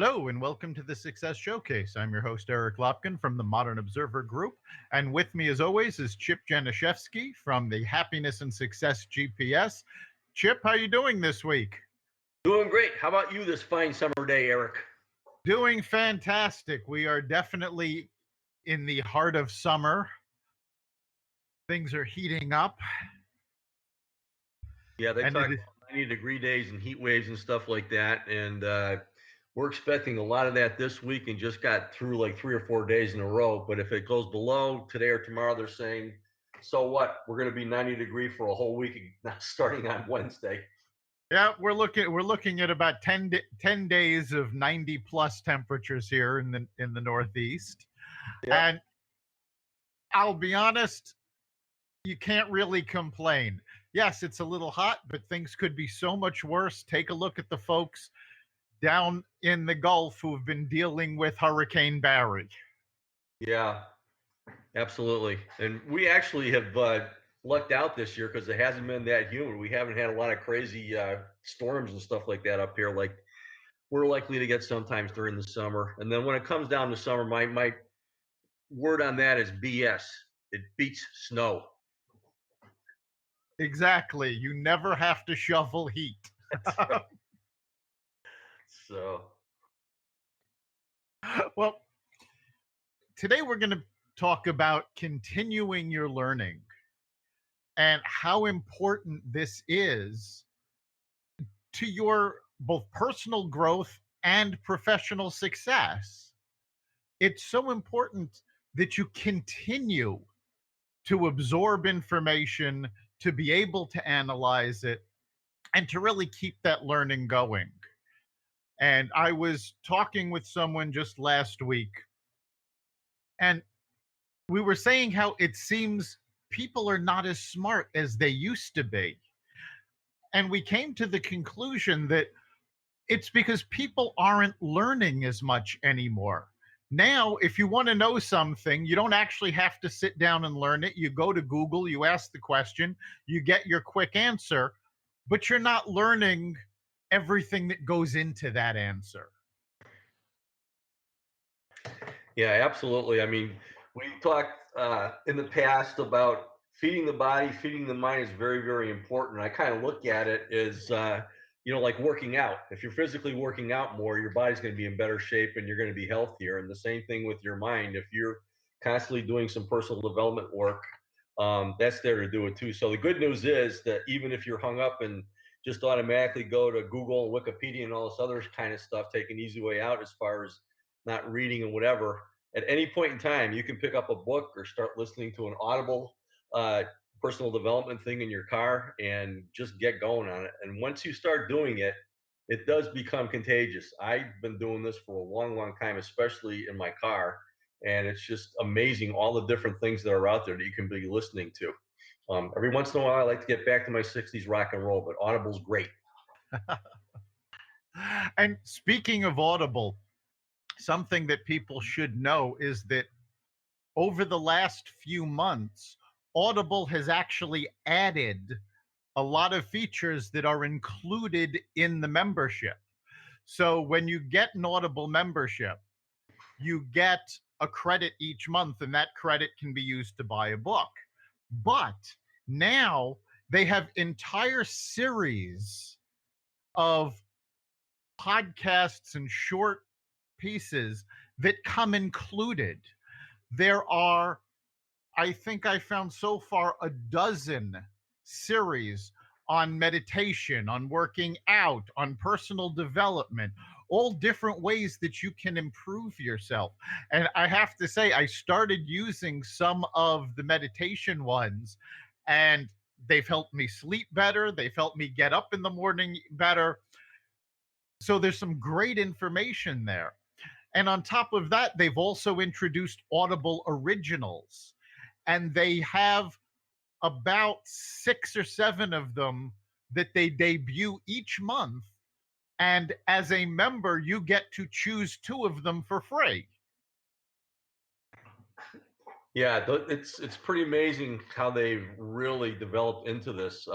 Hello and welcome to the Success Showcase. I'm your host, Eric Lopkin from the Modern Observer Group. And with me, as always, is Chip Janiszewski from the Happiness and Success GPS. Chip, how you doing this week? Doing great. How about you this fine summer day, Eric? Doing fantastic. We are definitely in the heart of summer. Things are heating up. Yeah, they And talk it is about 90-degree days and heat waves and stuff like that. And we're expecting a lot of that this week and just got through like 3 or 4 days in a row. But if it goes below today or tomorrow, they're saying, so what? We're going to be 90-degree for a whole week starting on Wednesday. Yeah, we're looking at about 10 days of 90 plus temperatures here in the Northeast. Yep. And I'll be honest, you can't really complain. Yes, it's a little hot, but things could be so much worse. Take a look at the folks down in the Gulf who've been dealing with Hurricane Barry. Yeah, absolutely. And we actually have lucked out this year because it hasn't been that humid. We haven't had a lot of crazy storms and stuff like that up here, like we're likely to get sometimes during the summer. And then when it comes down to summer, my word on that is BS. It beats snow. Exactly. You never have to shovel heat. So, Well, today we're going to talk about continuing your learning and how important this is to your both personal growth and professional success. It's so important that you continue to absorb information, to be able to analyze it, and to really keep that learning going. And I was talking with someone just last week, and we were saying how it seems people are not as smart as they used to be. And we came to the conclusion that it's because people aren't learning as much anymore. Now, if you want to know something, you don't actually have to sit down and learn it. You go to Google, you ask the question, you get your quick answer, but you're not learning everything that goes into that answer. yeah, absolutely. I mean, we talked in the past about feeding the body, feeding the mind is very, very important. I kind of look at it as, like working out. If you're physically working out more, your body's going to be in better shape and you're going to be healthier. And the same thing with your mind. If you're constantly doing some personal development work, that's there to do it too. So the good news is that even if you're hung up and just automatically go to Google and Wikipedia and all this other kind of stuff, take an easy way out as far as not reading and whatever. At any point in time, you can pick up a book or start listening to an audible uh, personal development thing in your car and just get going on it. And once you start doing it, it does become contagious. I've been doing this for a long, long time, especially in my car. And it's just amazing all the different things that are out there that you can be listening to. Every once in a while, I like to get back to my 60s rock and roll, but Audible's great. And speaking of Audible, something that people should know is that over the last few months, Audible has actually added a lot of features that are included in the membership. So when you get an Audible membership, you get a credit each month, and that credit can be used to buy a book. But now they have entire series of podcasts and short pieces that come included. There are, I think I found so far, a dozen series on meditation, on working out, on personal development, all different ways that you can improve yourself. And I have to say, I started using some of the meditation ones, and they've helped me sleep better. They've helped me get up in the morning better. So there's some great information there. And on top of that, they've also introduced Audible Originals, and they have about 6 or 7 of them that they debut each month. And as a member, you get to choose 2 of them for free. Yeah, it's pretty amazing how they've really developed into this.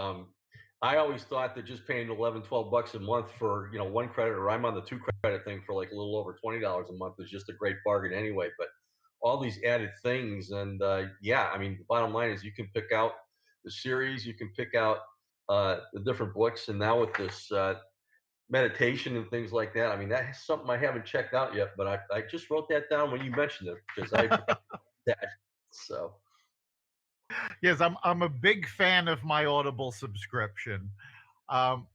I always thought that just paying 11, 12 bucks a month for, one credit, or I'm on the two credit thing for like a little over $20 a month is just a great bargain anyway. But all these added things, and yeah, I mean, the bottom line is you can pick out the series, you can pick out the different books, and now with this meditation and things like that, I mean, that's something I haven't checked out yet, but I just wrote that down when you mentioned it because I forgot that. So Yes, I'm a big fan of my Audible subscription. Um,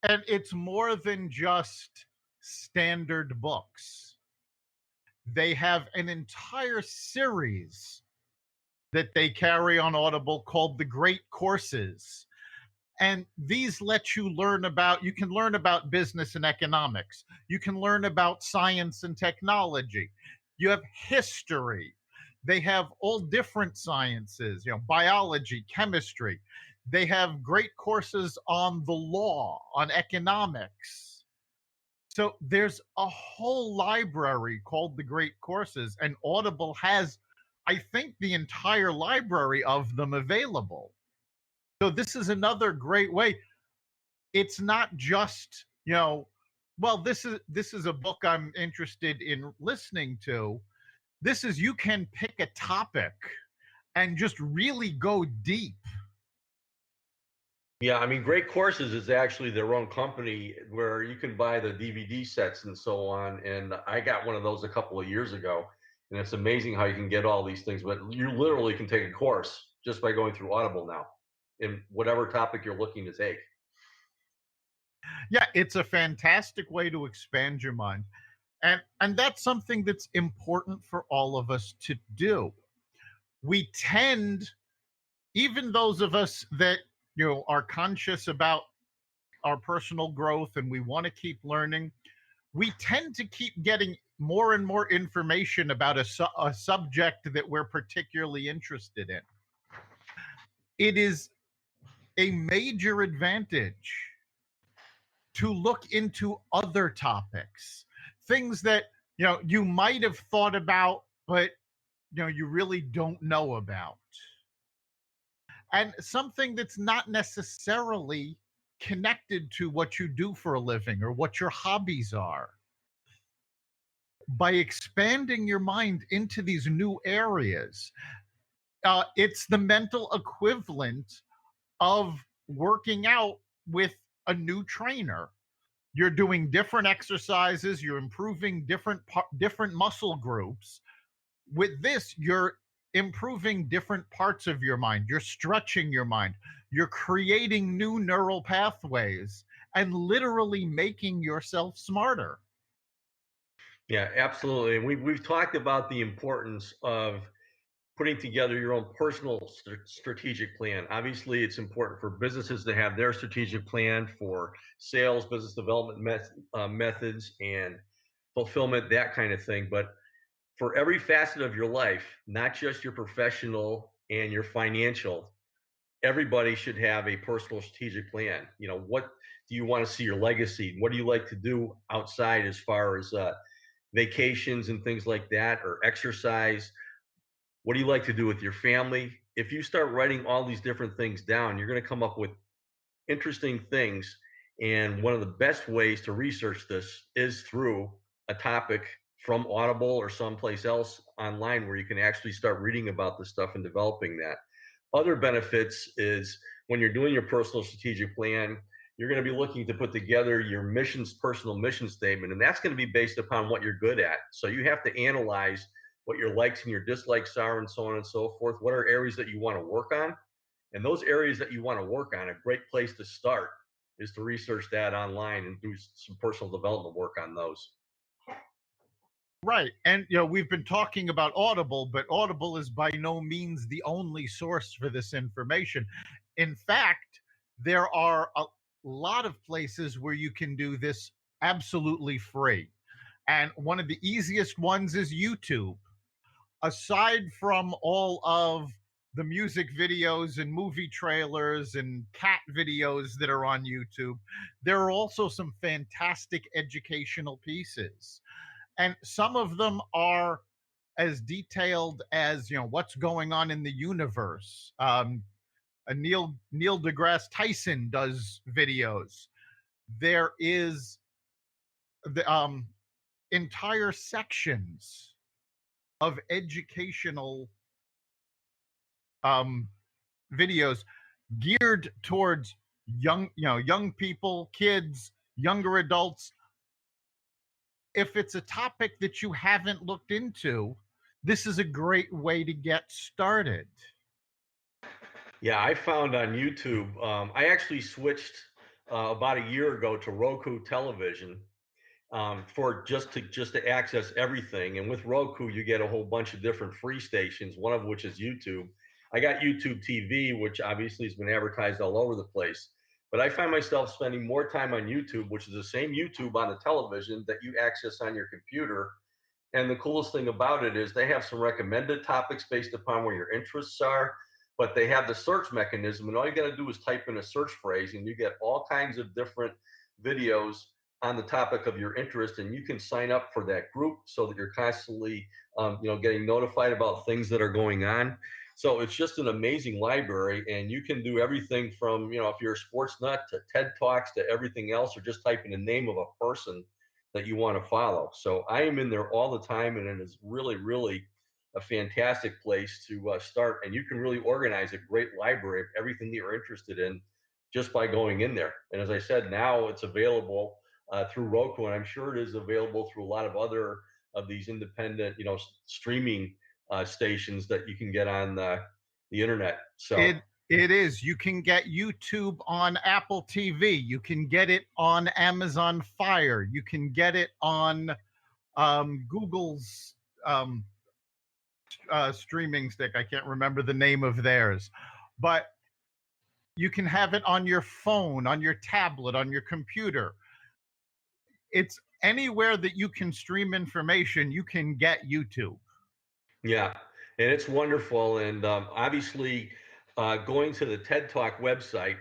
and it's more than just standard books. They have an entire series that they carry on Audible called The Great Courses. And these let you learn about, you can learn about business and economics. You can learn about science and technology. You have history. They have all different sciences, biology, chemistry. They have great courses on the law, on economics. So there's a whole library called the Great Courses, and Audible has, I think, the entire library of them available. So this is another great way. It's not just, well, this is a book I'm interested in listening to. This is, you can pick a topic and just really go deep. yeah, I mean, Great Courses is actually their own company where you can buy the DVD sets and so on. And I got one of those a couple of years ago, and it's amazing how you can get all these things. But you literally can take a course just by going through Audible now, in whatever topic you're looking to take. Yeah, it's a fantastic way to expand your mind. And that's something that's important for all of us to do. We tend, even those of us that, are conscious about our personal growth and we want to keep learning, we tend to keep getting more and more information about a subject that we're particularly interested in. It is a major advantage to look into other topics, things that, you might have thought about, but, you really don't know about. And something that's not necessarily connected to what you do for a living or what your hobbies are. By expanding your mind into these new areas, it's the mental equivalent of working out with a new trainer. You're doing different exercises, you're improving different muscle groups. With this, you're improving different parts of your mind, you're stretching your mind, you're creating new neural pathways and literally making yourself smarter. Yeah, absolutely. And we've talked about the importance of putting together your own personal strategic plan. Obviously, it's important for businesses to have their strategic plan for sales, business development methods, and fulfillment, that kind of thing. But for every facet of your life, not just your professional and your financial, everybody should have a personal strategic plan. What do you want to see your legacy? What do you like to do outside as far as vacations and things like that, or exercise? What do you like to do with your family? If you start writing all these different things down, you're going to come up with interesting things. And one of the best ways to research this is through a topic from Audible or someplace else online where you can actually start reading about this stuff and developing that. Other benefits is when you're doing your personal strategic plan, you're going to be looking to put together your personal mission statement, and that's going to be based upon what you're good at. So you have to analyze what your likes and your dislikes are, and so on and so forth. What are areas that you want to work on? And those areas that you want to work on, a great place to start is to research that online and do some personal development work on those. Right. And, we've been talking about Audible, but Audible is by no means the only source for this information. In fact, there are a lot of places where you can do this absolutely free. And one of the easiest ones is YouTube. Aside from all of the music videos and movie trailers and cat videos that are on YouTube, there are also some fantastic educational pieces. And some of them are as detailed as, what's going on in the universe. Neil deGrasse Tyson does videos. There is the entire sections of educational um, videos geared towards young people, kids, younger adults. If it's a topic that you haven't looked into, this is a great way to get started. Yeah, I found on YouTube. I actually switched about a year ago to Roku television for just to access everything. And with Roku, you get a whole bunch of different free stations, one of which is YouTube. I got YouTube TV, which obviously has been advertised all over the place. But I find myself spending more time on YouTube, which is the same YouTube on the television that you access on your computer. And the coolest thing about it is they have some recommended topics based upon where your interests are, but they have the search mechanism. And all you got to do is type in a search phrase, and you get all kinds of different videos on the topic of your interest. And you can sign up for that group so that you're constantly, getting notified about things that are going on. So it's just an amazing library, and you can do everything from, if you're a sports nut, to TED Talks, to everything else, or just typing the name of a person that you want to follow. So I am in there all the time, and it is really, really a fantastic place to start. And you can really organize a great library of everything that you're interested in just by going in there. And as I said, now it's available through Roku, and I'm sure it is available through a lot of other of these independent, streaming stations that you can get on the internet. So It is. You can get YouTube on Apple TV. You can get it on Amazon Fire. You can get it on Google's streaming stick. I can't remember the name of theirs, but you can have it on your phone, on your tablet, on your computer. It's anywhere that you can stream information, you can get YouTube. yeah, and it's wonderful. And obviously, going to the TED Talk website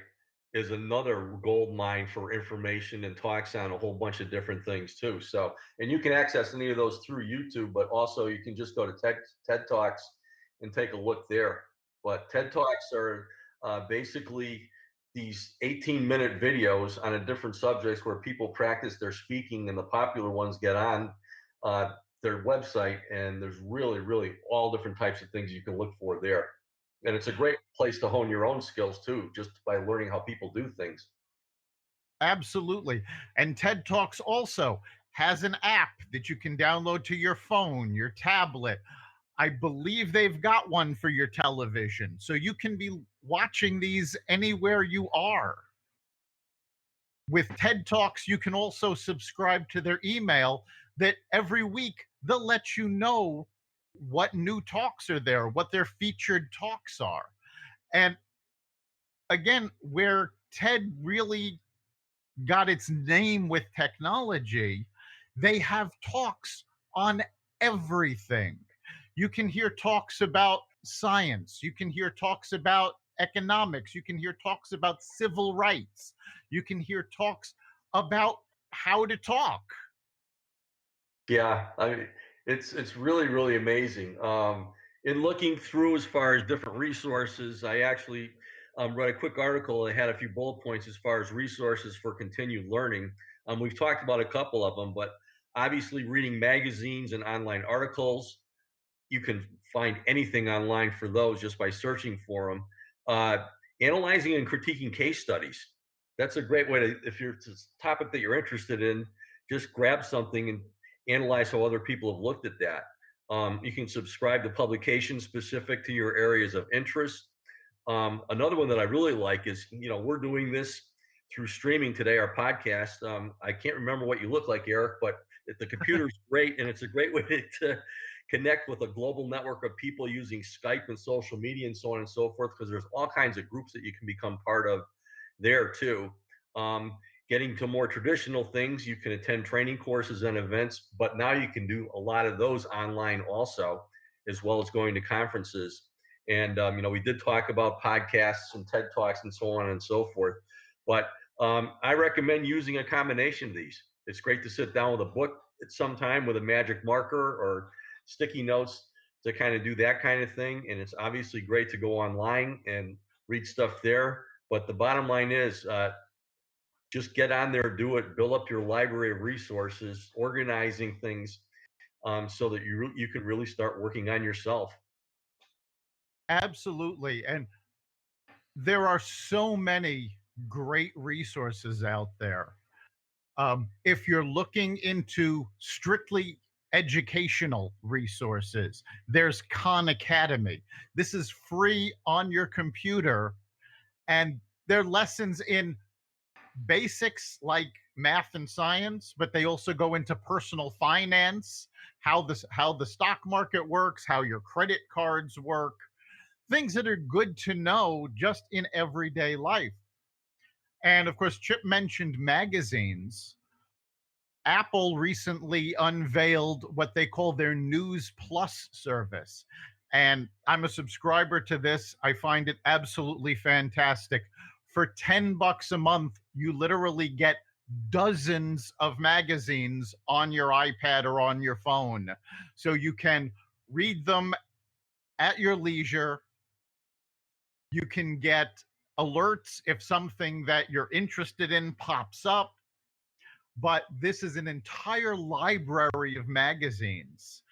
is another gold mine for information and talks on a whole bunch of different things too. So, and you can access any of those through YouTube, but also you can just go to TED Talks and take a look there. But TED Talks are basically these 18-minute videos on a different subjects where people practice their speaking, and the popular ones get on uh, their website, and there's really, really all different types of things you can look for there. And it's a great place to hone your own skills too, just by learning how people do things. Absolutely. And TED Talks also has an app that you can download to your phone, your tablet. I believe they've got one for your television. So you can be watching these anywhere you are. With TED Talks, you can also subscribe to their email that every week they'll let you know what new talks are there, what their featured talks are. And again, where TED really got its name with technology, they have talks on everything. You can hear talks about science, you can hear talks about economics, you can hear talks about civil rights, you can hear talks about how to talk. Yeah, I mean, it's really, really amazing. In looking through as far as different resources, I actually read a quick article that had a few bullet points as far as resources for continued learning. We've talked about a couple of them, but obviously reading magazines and online articles, you can find anything online for those just by searching for them. Uh, Analyzing and critiquing case studies. That's a great way to, if you're it's a topic that you're interested in, just grab something and analyze how other people have looked at that. You can subscribe to publications specific to your areas of interest. Another one that I really like is, we're doing this through streaming today, our podcast. I can't remember what you look like, Eric, but the computer's great, and it's a great way to connect with a global network of people using Skype and social media and so on and so forth, because there's all kinds of groups that you can become part of there too. Getting to more traditional things, you can attend training courses and events, but now you can do a lot of those online also, as well as going to conferences. And we did talk about podcasts and TED Talks and so on and so forth. But I recommend using a combination of these. It's great to sit down with a book at some time with a magic marker or sticky notes to kind of do that kind of thing. And it's obviously great to go online and read stuff there. But the bottom line is, just get on there, do it, build up your library of resources, organizing things, so that you can really start working on yourself. Absolutely. And there are so many great resources out there. If you're looking into strictly educational resources, there's Khan Academy. This is free on your computer, and they're lessons in basics like math and science, but they also go into personal finance, how the stock market works, how your credit cards work, things that are good to know just in everyday life. And of course, Chip mentioned magazines. Apple recently unveiled what they call their News Plus service. And I'm a subscriber to this. I find it absolutely fantastic. For $10 a month, you literally get dozens of magazines on your iPad or on your phone. So you can read them at your leisure. You can get alerts if something that you're interested in pops up, but this is an entire library of magazines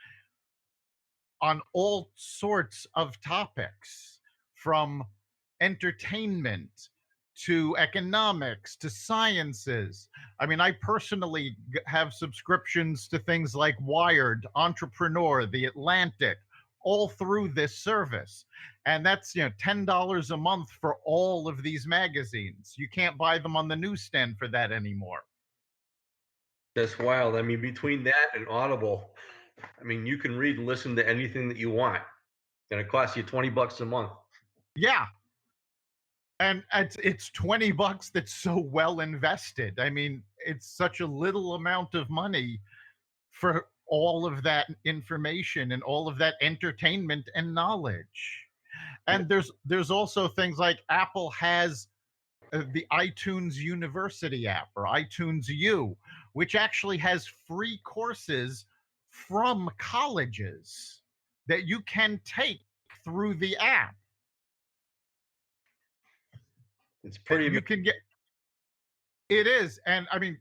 on all sorts of topics, from entertainment to economics to sciences. I mean, I personally have subscriptions to things like Wired, Entrepreneur, The Atlantic, all through this service. And that's, $10 a month for all of these magazines. You can't buy them on the newsstand for that anymore. That's wild. I mean, between that and Audible, I mean, you can read and listen to anything that you want, and it costs you $20 a month. Yeah, and it's $20 that's so well invested. I mean, it's such a little amount of money for all of that information and all of that entertainment and knowledge. Yeah, And there's also things like Apple has the iTunes University app, or iTunes U, which actually has free courses from colleges that you can take through the app. it's pretty You amazing. can get It is, and I mean,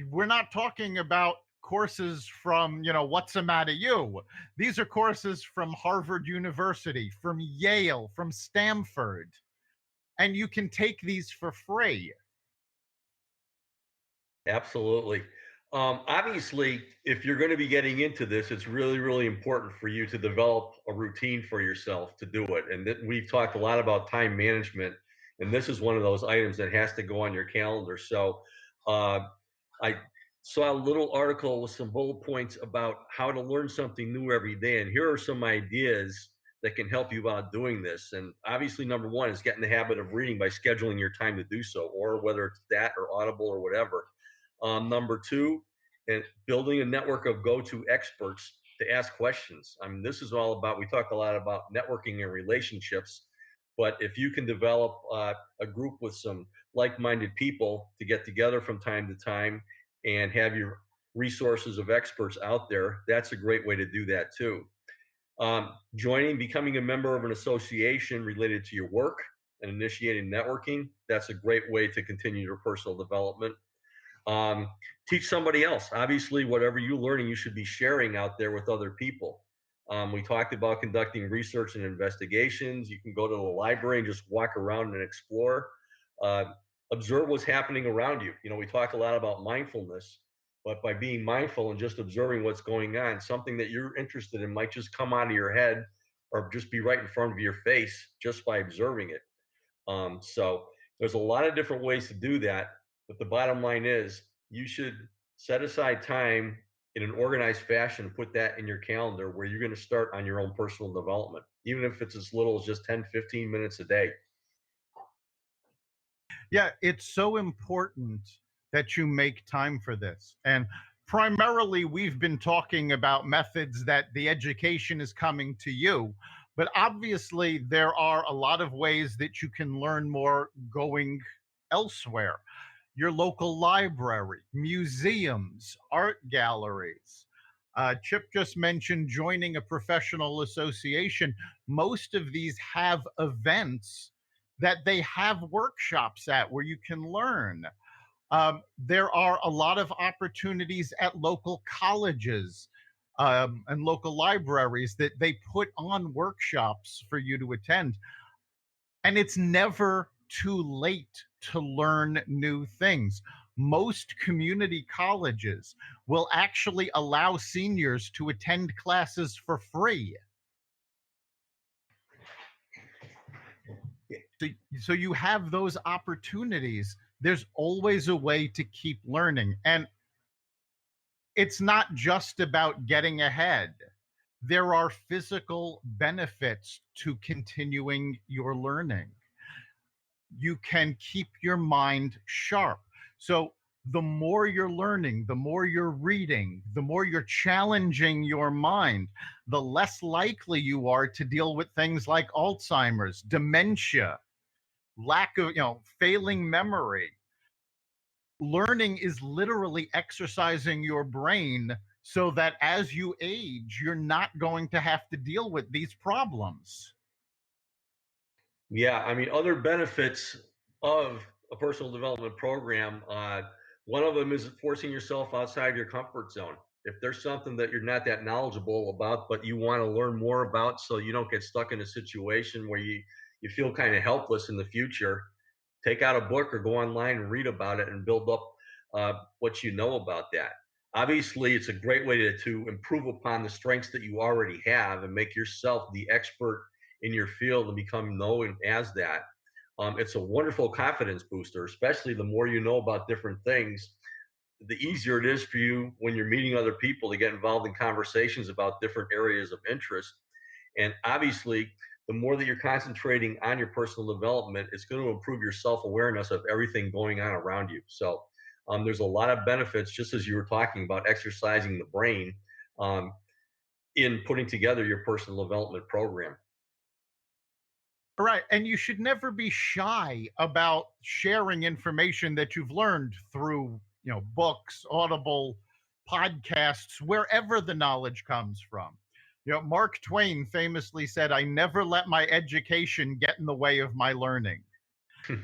we're not talking about courses from, what's the matter you. These are courses from Harvard University, from Yale, from Stanford, and you can take these for free. Absolutely. Obviously, if you're going to be getting into this, it's really, really important for you to develop a routine for yourself to do it. And we've talked a lot about time management, and this is one of those items that has to go on your calendar. So, uh, I saw a little article with some bullet points about how to learn something new every day. And here are some ideas that can help you about doing this. And obviously, number one is get in the habit of reading by scheduling your time to do so, or whether it's that or Audible or whatever. Number two, and building a network of go-to experts to ask questions. I mean, this is all about, we talk a lot about networking and relationships, but if you can develop a group with some like-minded people to get together from time to time and have your resources of experts out there, that's a great way to do that too. Becoming a member of an association related to your work and initiating networking, that's a great way to continue your personal development. um, Teach somebody else. Obviously, whatever you're learning, you should be sharing out there with other people. We talked about conducting research and investigations. You can go to the library and just walk around and explore. uh, Observe what's happening around you. We talk a lot about mindfulness, but by being mindful and just observing what's going on, something that you're interested in might just come out of your head or just be right in front of your face just by observing it. So there's a lot of different ways to do that, but the bottom line is you should set aside time in an organized fashion, put that in your calendar where you're going to start on your own personal development, even if it's as little as just 10, 15 minutes a day. Yeah, it's so important that you make time for this. And primarily, we've been talking about methods that the education is coming to you. But obviously, there are a lot of ways that you can learn more going elsewhere: your local library, museums, art galleries. Chip just mentioned joining a professional association. Most of these have events that they have workshops at where you can learn. There are a lot of opportunities at local colleges and local libraries that they put on workshops for you to attend. And it's never too late to learn new things. Most community colleges will actually allow seniors to attend classes for free. So, so you have those opportunities. There's always a way to keep learning. And it's not just about getting ahead. There are physical benefits to continuing your learning. You can keep your mind sharp. So the more you're learning, the more you're reading, the more you're challenging your mind, the less likely you are to deal with things like Alzheimer's, dementia, lack of, failing memory. Learning is literally exercising your brain so that as you age, you're not going to have to deal with these problems. Yeah, I mean, other benefits of a personal development program, one of them is forcing yourself outside your comfort zone. If there's something that you're not that knowledgeable about, but you want to learn more about so you don't get stuck in a situation where you feel kind of helpless in the future, take out a book or go online and read about it and build up what you know about that. Obviously, it's a great way to improve upon the strengths that you already have and make yourself the expert in your field and become known as that. It's a wonderful confidence booster, especially the more you know about different things, the easier it is for you when you're meeting other people to get involved in conversations about different areas of interest. And obviously, the more that you're concentrating on your personal development, it's going to improve your self awareness of everything going on around you. So, there's a lot of benefits, just as you were talking about exercising the brain um, in putting together your personal development program. Right. And you should never be shy about sharing information that you've learned through, books, Audible, podcasts, wherever the knowledge comes from. Mark Twain famously said, "I never let my education get in the way of my learning."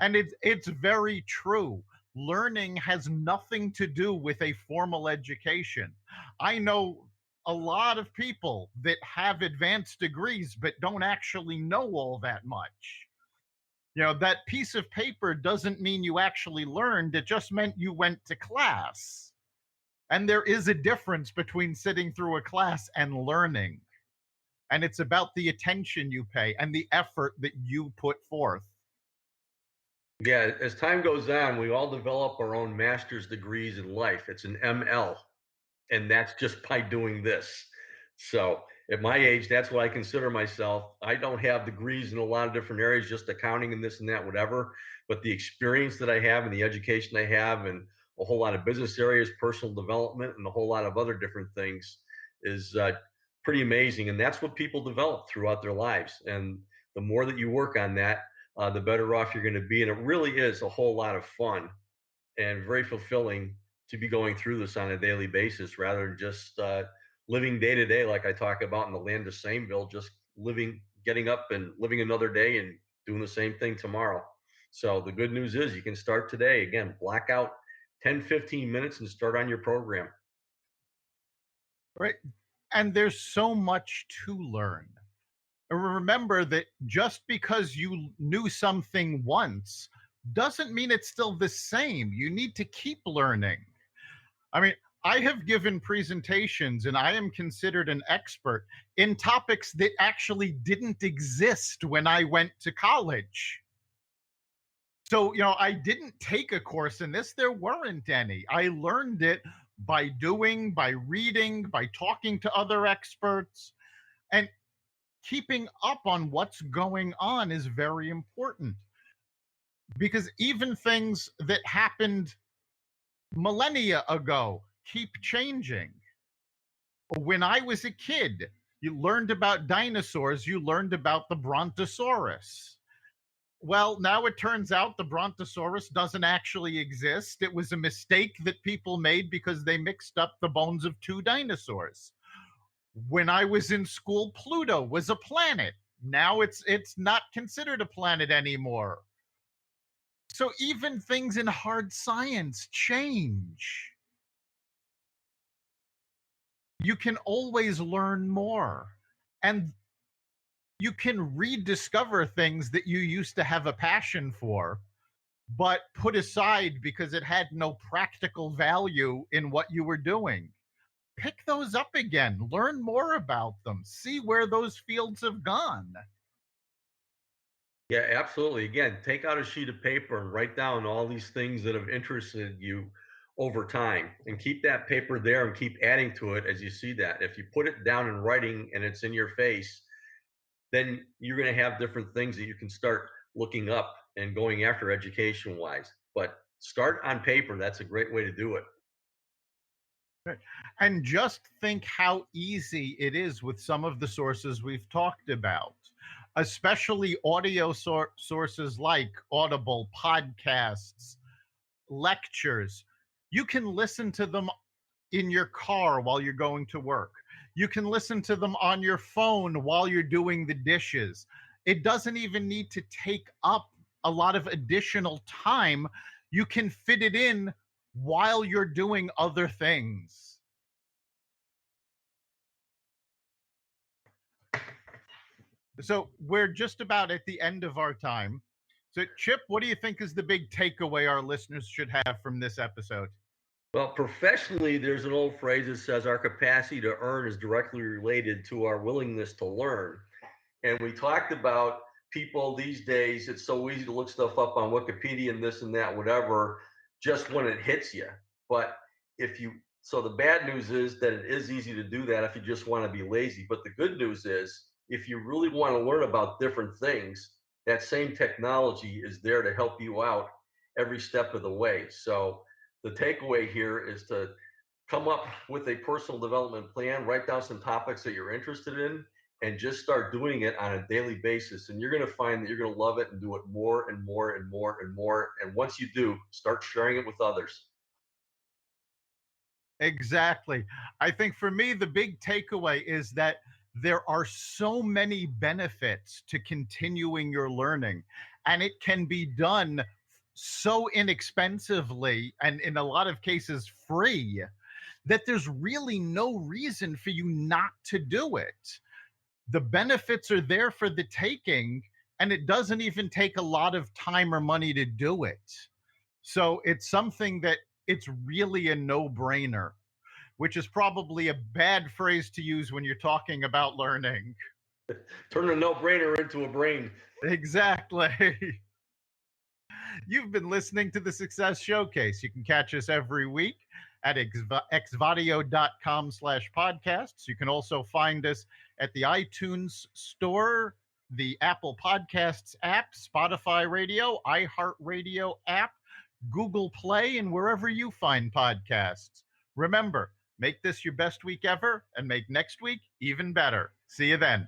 And it's very true. Learning has nothing to do with a formal education. I know a lot of people that have advanced degrees but don't actually know all that much. That piece of paper doesn't mean you actually learned, it just meant you went to class. And there is a difference between sitting through a class and learning. And it's about the attention you pay and the effort that you put forth. Yeah, as time goes on, we all develop our own master's degrees in life. It's an ML, and that's just by doing this. So at my age, that's what I consider myself. I don't have degrees in a lot of different areas, just accounting and this and that, whatever. But the experience that I have and the education I have and a whole lot of business areas, personal development, and a whole lot of other different things is pretty amazing. And that's what people develop throughout their lives. And the more that you work on that, the better off you're going to be. And it really is a whole lot of fun and very fulfilling to be going through this on a daily basis rather than just living day to day, like I talk about in the land of Sameville, just living, getting up and living another day and doing the same thing tomorrow. So the good news is you can start today. Again, block out 10, 15 minutes and start on your program. Right. And there's so much to learn. Remember that just because you knew something once doesn't mean it's still the same. You need to keep learning. I mean, I have given presentations and I am considered an expert in topics that actually didn't exist when I went to college. So, I didn't take a course in this, there weren't any. I learned it by doing, by reading, by talking to other experts. And keeping up on what's going on is very important because even things that happened millennia ago keep changing. When I was a kid, you learned about dinosaurs, you learned about the Brontosaurus. Well, now it turns out the Brontosaurus doesn't actually exist. It was a mistake that people made because they mixed up the bones of two dinosaurs. When I was in school, Pluto was a planet. Now it's not considered a planet anymore. So even things in hard science change. You can always learn more. And you can rediscover things that you used to have a passion for, but put aside because it had no practical value in what you were doing. Pick those up again, learn more about them, see where those fields have gone. Yeah, absolutely. Again, take out a sheet of paper and write down all these things that have interested you over time and keep that paper there and keep adding to it as you see that. If you put it down in writing and it's in your face, then you're going to have different things that you can start looking up and going after education wise. But start on paper. That's a great way to do it. And just think how easy it is with some of the sources we've talked about, especially audio sources like Audible, podcasts, lectures. You can listen to them in your car while you're going to work. You can listen to them on your phone while you're doing the dishes. It doesn't even need to take up a lot of additional time. You can fit it in while you're doing other things. So we're just about at the end of our time. So, Chip, what do you think is the big takeaway our listeners should have from this episode? Well, professionally, there's an old phrase that says our capacity to earn is directly related to our willingness to learn. And we talked about people these days, it's so easy to look stuff up on Wikipedia and this and that, whatever, just when it hits you. But if you, so the bad news is that it is easy to do that if you just want to be lazy. But the good news is, if you really want to learn about different things, that same technology is there to help you out every step of the way. So the takeaway here is to come up with a personal development plan, write down some topics that you're interested in, and just start doing it on a daily basis. And you're going to find that you're going to love it and do it more and more and more and more. And once you do, start sharing it with others. Exactly. I think for me, the big takeaway is that there are so many benefits to continuing your learning, and it can be done so inexpensively and in a lot of cases free that there's really no reason for you not to do it. The benefits are there for the taking, and it doesn't even take a lot of time or money to do it. So it's something that it's really a no brainer, which is probably a bad phrase to use when you're talking about learning. Turn a no-brainer into a brain. Exactly. You've been listening to the Success Showcase. You can catch us every week at xvadio.com/podcasts. You can also find us at the iTunes Store, the Apple Podcasts app, Spotify Radio, iHeartRadio app, Google Play, and wherever you find podcasts. Remember, make this your best week ever and make next week even better. See you then.